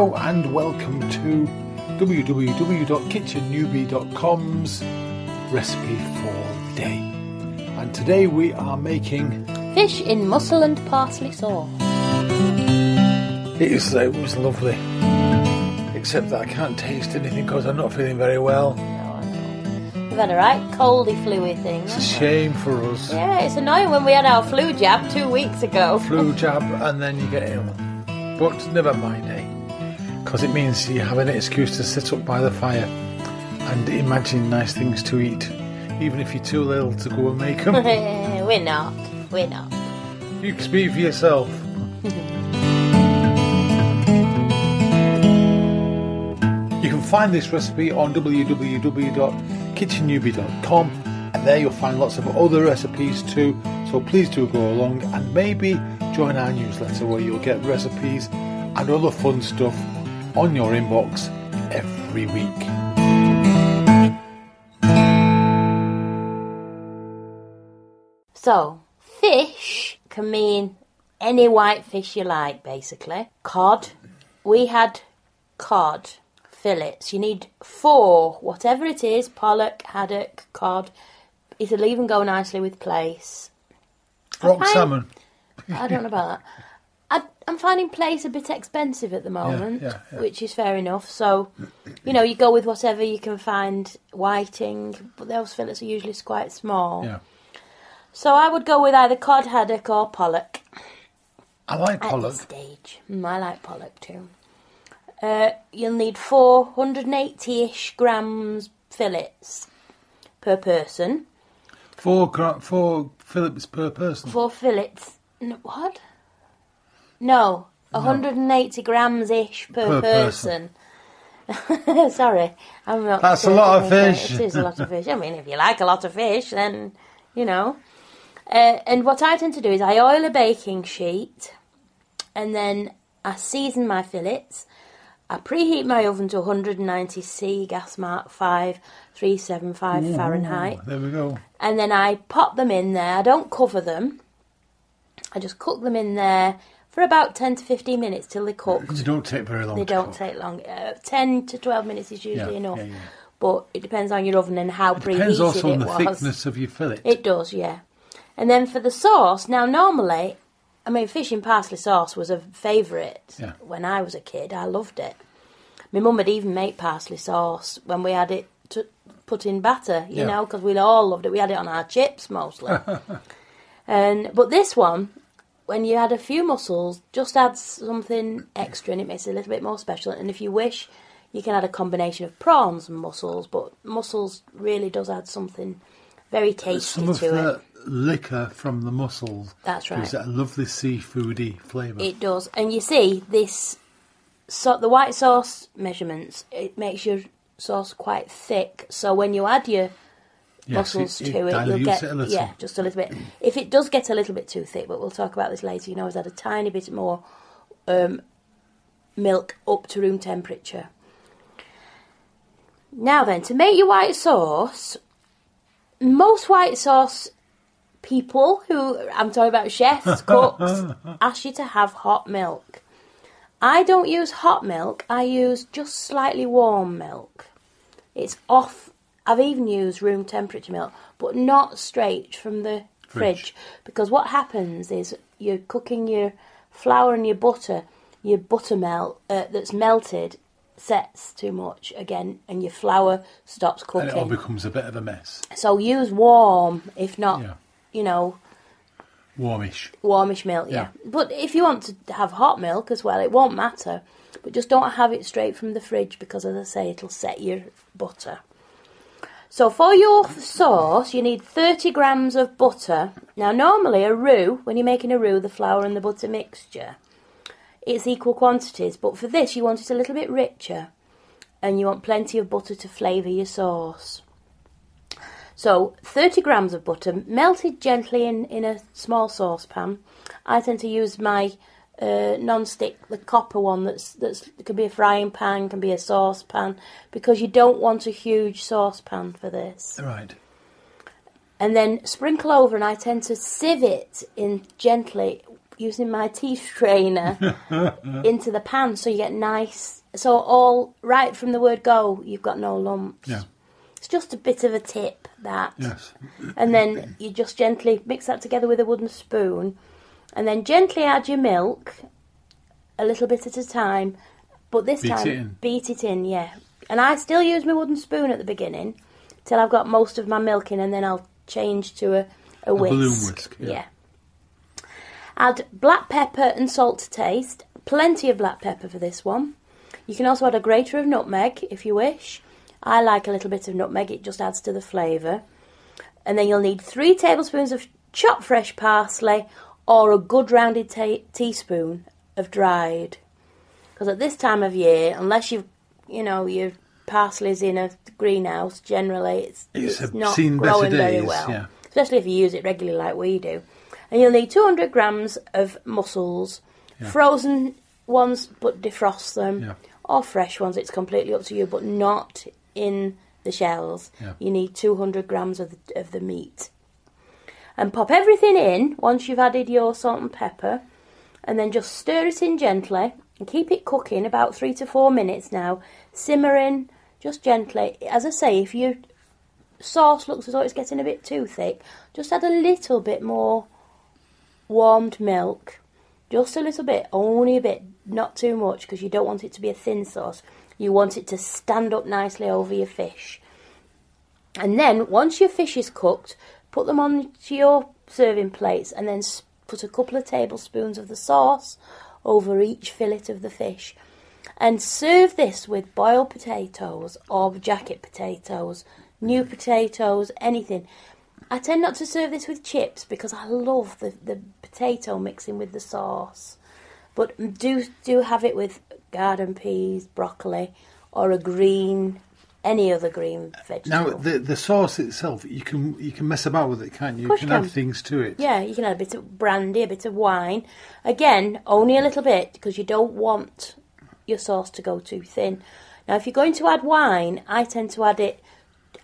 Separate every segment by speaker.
Speaker 1: Hello and welcome to www.kitchennewbie.com's recipe for the day. And today we are making
Speaker 2: fish in mussel and parsley sauce.
Speaker 1: It was lovely, except that I can't taste anything because I'm not feeling very well.
Speaker 2: No, I know. We've had a right coldy fluey thing.
Speaker 1: It's a shame for us.
Speaker 2: Yeah, it's annoying when we had our flu jab 2 weeks ago.
Speaker 1: Flu jab and then you get ill. But never mind, because it means you have an excuse to sit up by the fire and imagine nice things to eat, even if you're too little to go and make them.
Speaker 2: We're not.
Speaker 1: You can speak for yourself. You can find this recipe on www.kitchennewbie.com, and there you'll find lots of other recipes too, so please do go along and maybe join our newsletter where you'll get recipes and other fun stuff on your inbox every week.
Speaker 2: So, fish can mean any white fish you like, basically. Cod. We had cod fillets. You need 4, whatever it is, pollack, haddock, cod. It'll even go nicely with plaice.
Speaker 1: Rock salmon.
Speaker 2: I don't know about that. I'm finding plaice a bit expensive at the moment,
Speaker 1: yeah.
Speaker 2: which is fair enough. So, you go with whatever you can find. Whiting, but those fillets are usually quite small.
Speaker 1: Yeah.
Speaker 2: So I would go with either cod, haddock or pollack.
Speaker 1: I like pollack.
Speaker 2: At this stage. I like pollack too. You'll need 480-ish grams fillets per person.
Speaker 1: 4 fillets per person?
Speaker 2: 4 fillets. What? No, 180 grams-ish per person. Sorry, I'm not...
Speaker 1: That's a lot of fish.
Speaker 2: It is a lot of fish. I mean, if you like a lot of fish, then, and what I tend to do is I oil a baking sheet, and then I season my fillets. I preheat my oven to 190C, gas mark 5375 Fahrenheit.
Speaker 1: There we go.
Speaker 2: And then I pop them in there. I don't cover them. I just cook them in there for about 10 to 15 minutes till they cook.
Speaker 1: They don't take very long.
Speaker 2: They don't take long. 10 to 12 minutes is usually enough.
Speaker 1: Yeah.
Speaker 2: But it depends on your oven and how preheated it was.
Speaker 1: Depends also on the thickness of your fillet.
Speaker 2: It does, yeah. And then for the sauce, now normally, fish in parsley sauce was a favourite when I was a kid. I loved it. My mum would even make parsley sauce when we had it to put in batter, because we all loved it. We had it on our chips mostly. But this one, when you add a few mussels, just adds something extra and it makes it a little bit more special. And if you wish, you can add a combination of prawns and mussels, but mussels really does add something very tasty to it.
Speaker 1: Some of the liquor from the mussels.
Speaker 2: That's right.
Speaker 1: Gives it a lovely seafoody flavour.
Speaker 2: It does. And you see, the white sauce measurements, it makes your sauce quite thick. So when you add your mussels to it, you'll get just a little bit. If it does get a little bit too thick, but we'll talk about this later, you can always add a tiny bit more milk up to room temperature. Now then, to make your white sauce, most white sauce people I'm talking about chefs, cooks, ask you to have hot milk. I don't use hot milk, I use just slightly warm milk. It's off. I've even used room temperature milk, but not straight from the fridge. Because what happens is you're cooking your flour and your butter melt that's melted sets too much again, and your flour stops cooking.
Speaker 1: And it all becomes a bit of a mess.
Speaker 2: So use warm, if not,
Speaker 1: warmish
Speaker 2: milk, yeah. But if you want to have hot milk as well, it won't matter. But just don't have it straight from the fridge because, as I say, it'll set your butter. So for your sauce, you need 30 grams of butter. Now, normally when you're making a roux, the flour and the butter mixture, it's equal quantities. But for this, you want it a little bit richer. And you want plenty of butter to flavour your sauce. So 30 grams of butter, melted gently in a small saucepan. I tend to use my non-stick, the copper one that's it can be a frying pan, can be a saucepan, because you don't want a huge saucepan for this.
Speaker 1: Right.
Speaker 2: And then sprinkle over, and I tend to sieve it in gently using my tea strainer into the pan so you get nice. So all right from the word go, you've got no lumps.
Speaker 1: Yeah.
Speaker 2: It's just a bit of a tip, that.
Speaker 1: Yes.
Speaker 2: And then you just gently mix that together with a wooden spoon, and then gently add your milk, a little bit at a time. But this time, beat it in, yeah. And I still use my wooden spoon at the beginning till I've got most of my milk in, and then I'll change to a whisk.
Speaker 1: Balloon whisk, yeah.
Speaker 2: Add black pepper and salt to taste. Plenty of black pepper for this one. You can also add a grater of nutmeg if you wish. I like a little bit of nutmeg, it just adds to the flavour. And then you'll need 3 tablespoons of chopped fresh parsley, or a good rounded teaspoon of dried. Because at this time of year, unless your parsley's in a greenhouse, generally it's not growing very well.
Speaker 1: Yeah.
Speaker 2: Especially if you use it regularly like we do. And you'll need 200 grams of mussels, frozen ones, but defrost them, or fresh ones. It's completely up to you, but not in the shells.
Speaker 1: Yeah.
Speaker 2: You need 200 grams of the meat. And pop everything in once you've added your salt and pepper, and then just stir it in gently and keep it cooking about 3 to 4 minutes now, simmering just gently. As I say, if your sauce looks as though it's getting a bit too thick, just add a little bit more warmed milk, just a little bit, only a bit, not too much, because you don't want it to be a thin sauce. You want it to stand up nicely over your fish. And then once your fish is cooked, put them onto your serving plates, and then put a couple of tablespoons of the sauce over each fillet of the fish, and serve this with boiled potatoes or jacket potatoes, new potatoes, anything. I tend not to serve this with chips because I love the potato mixing with the sauce. But do have it with garden peas, broccoli, or any other green vegetable.
Speaker 1: Now, the sauce itself, you can mess about with it, can't you? You can add things to it.
Speaker 2: Yeah, you can add a bit of brandy, a bit of wine. Again, only a little bit, because you don't want your sauce to go too thin. Now, if you're going to add wine, I tend to add it,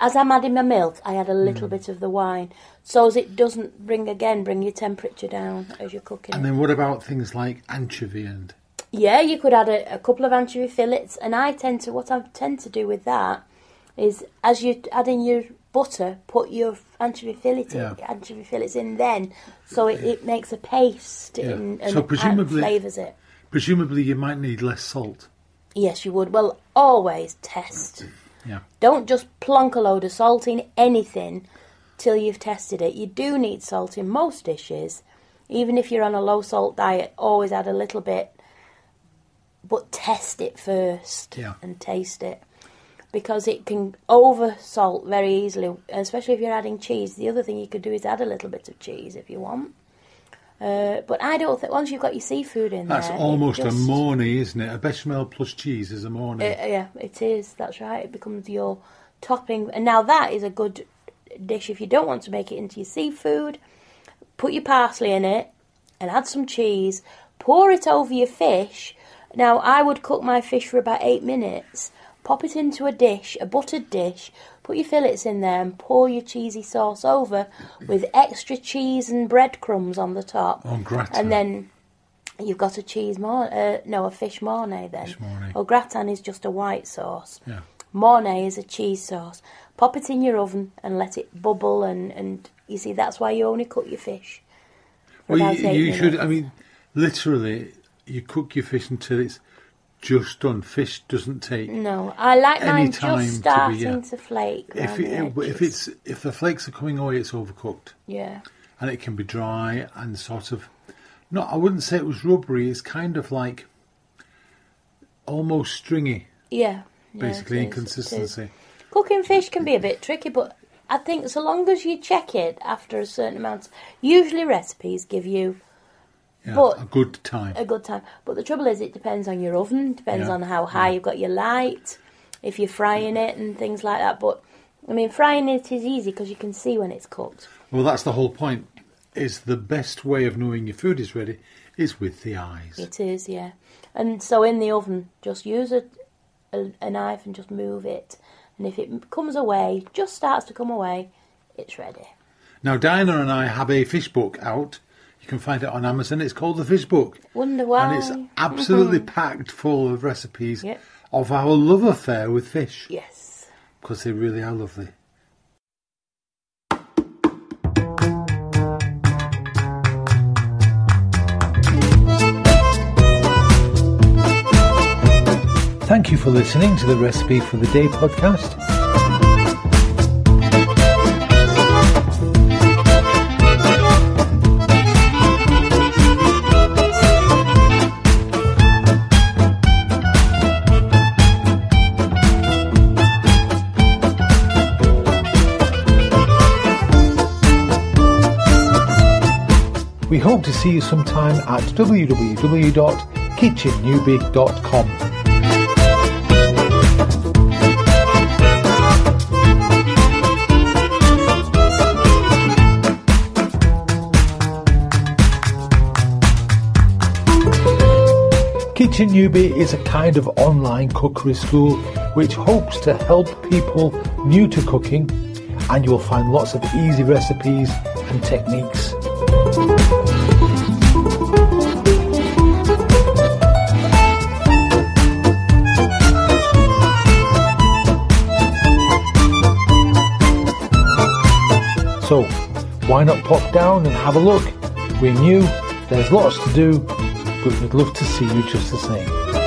Speaker 2: as I'm adding my milk, I add a little bit of the wine, so as it doesn't bring your temperature down as you're cooking.
Speaker 1: And then what about things like anchovy and...
Speaker 2: Yeah, you could add a couple of anchovy fillets, and what I tend to do with that is, as you add in your butter, put your anchovy fillets in then, so it makes a paste and flavours it.
Speaker 1: Presumably you might need less salt.
Speaker 2: Yes, you would. Well, always test.
Speaker 1: Yeah.
Speaker 2: Don't just plonk a load of salt in anything till you've tested it. You do need salt in most dishes. Even if you're on a low salt diet, always add a little bit, but test it first and taste it. Because it can over salt very easily, especially if you're adding cheese. The other thing you could do is add a little bit of cheese if you want. But I don't think, once you've got your seafood in
Speaker 1: that's
Speaker 2: there...
Speaker 1: That's almost a mornay, isn't it? A bechamel plus cheese is a mornay.
Speaker 2: Yeah, it is. That's right. It becomes your topping. And now that is a good dish if you don't want to make it into your seafood. Put your parsley in it and add some cheese. Pour it over your fish. Now, I would cook my fish for about 8 minutes. Pop it into a dish, a buttered dish, put your fillets in there and pour your cheesy sauce over with extra cheese and breadcrumbs on the top.
Speaker 1: On gratin.
Speaker 2: And then you've got a fish mornay then.
Speaker 1: Fish mornay.
Speaker 2: Well, gratin is just a white sauce.
Speaker 1: Yeah.
Speaker 2: Mornay is a cheese sauce. Pop it in your oven and let it bubble, and you see, that's why you only cook your fish.
Speaker 1: Well, you should, I mean, literally, you cook your fish until it's just done. Fish doesn't take
Speaker 2: I like mine just starting to flake.
Speaker 1: If the flakes are coming away, it's overcooked.
Speaker 2: Yeah.
Speaker 1: And it can be dry and sort of, I wouldn't say it was rubbery. It's kind of like almost stringy.
Speaker 2: Yeah.
Speaker 1: Basically, in consistency.
Speaker 2: Cooking fish can be a bit tricky, but I think so long as you check it after a certain amount, usually recipes give you.
Speaker 1: A good time.
Speaker 2: But the trouble is, it depends on your oven, depends on how high you've got your light, if you're frying it and things like that. But, I mean, frying it is easy because you can see when it's cooked.
Speaker 1: Well, that's the whole point, is the best way of knowing your food is ready is with the eyes.
Speaker 2: It is, yeah. And so in the oven, just use a knife and just move it. And if it comes away, just starts to come away, it's ready.
Speaker 1: Now, Diana and I have a fish book out. You can find it on Amazon. It's called The Fish Book.
Speaker 2: Wonder why.
Speaker 1: And it's absolutely packed full of recipes
Speaker 2: Yep.
Speaker 1: of our love affair with fish.
Speaker 2: Yes.
Speaker 1: Because they really are lovely. Thank you for listening to the Recipe for the Day podcast. We hope to see you sometime at www.kitchennewbie.com. Kitchen Newbie is a kind of online cookery school which hopes to help people new to cooking, and you will find lots of easy recipes and techniques. So, why not pop down and have a look? We're new, there's lots to do, but we'd love to see you just the same.